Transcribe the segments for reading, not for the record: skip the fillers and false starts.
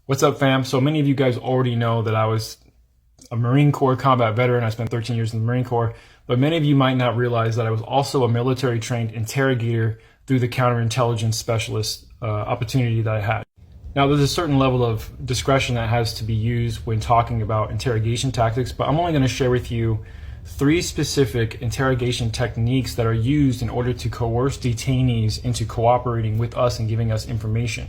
What's up, fam? So many of you guys already know that I was a Marine Corps combat veteran. I spent 13 years in the Marine Corps, but many of you might not realize that I was also a military trained interrogator through the counterintelligence specialist opportunity that I had. Now, there's a certain level of discretion that has to be used when talking about interrogation tactics, but I'm only going to share with you 3 specific interrogation techniques that are used in order to coerce detainees into cooperating with us and giving us information.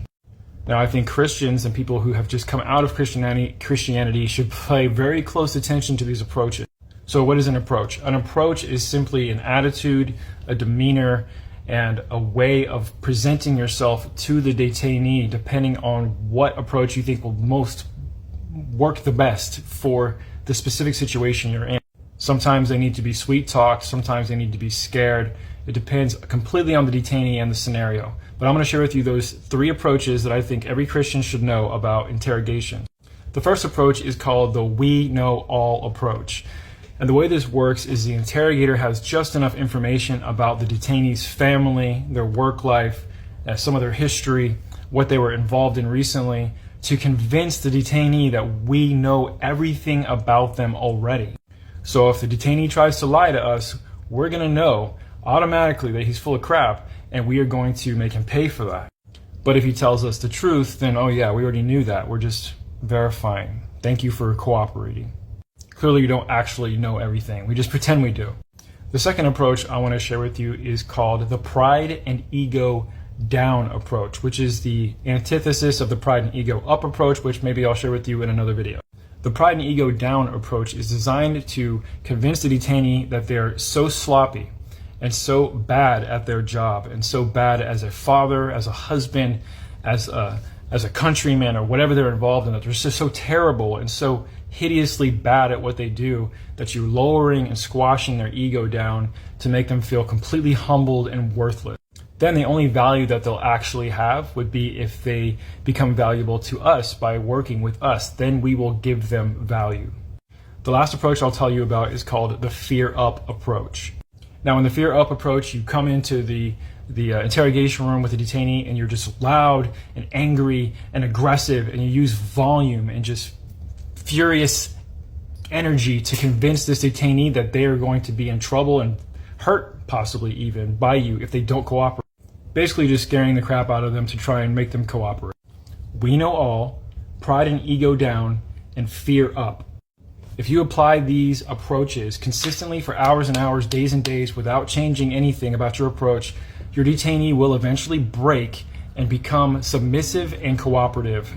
Now, I think Christians and people who have just come out of Christianity should pay very close attention to these approaches. So what is an approach? An approach is simply an attitude, a demeanor, and a way of presenting yourself to the detainee depending on what approach you think will most work the best for the specific situation you're in. Sometimes they need to be sweet talked, sometimes they need to be scared. It depends completely on the detainee and the scenario. But I'm going to share with you those 3 approaches that I think every Christian should know about interrogation. The first approach is called the we know all approach. And the way this works is the interrogator has just enough information about the detainee's family, their work life, some of their history, what they were involved in recently, to convince the detainee that we know everything about them already. So if the detainee tries to lie to us, we're going to know automatically that he's full of crap, and we are going to make him pay for that. But if he tells us the truth, then oh yeah, we already knew that. We're just verifying. Thank you for cooperating. Clearly you don't actually know everything. We just pretend we do. The second approach I want to share with you is called the pride and ego down approach, which is the antithesis of the pride and ego up approach, which maybe I'll share with you in another video. The pride and ego down approach is designed to convince the detainee that they're so sloppy and so bad at their job and so bad as a father, as a husband, as a countryman, or whatever they're involved in, that they're just so terrible and so hideously bad at what they do that you're lowering and squashing their ego down to make them feel completely humbled and worthless. Then the only value that they'll actually have would be if they become valuable to us by working with us. Then we will give them value. The last approach I'll tell you about is called the fear up approach. Now, in the fear up approach, you come into the interrogation room with the detainee and you're just loud and angry and aggressive, and you use volume and just furious energy to convince this detainee that they are going to be in trouble and hurt possibly even by you if they don't cooperate. Basically just scaring the crap out of them to try and make them cooperate. We know all, pride and ego down, and fear up. If you apply these approaches consistently for hours and hours, days and days, without changing anything about your approach, your detainee will eventually break and become submissive and cooperative.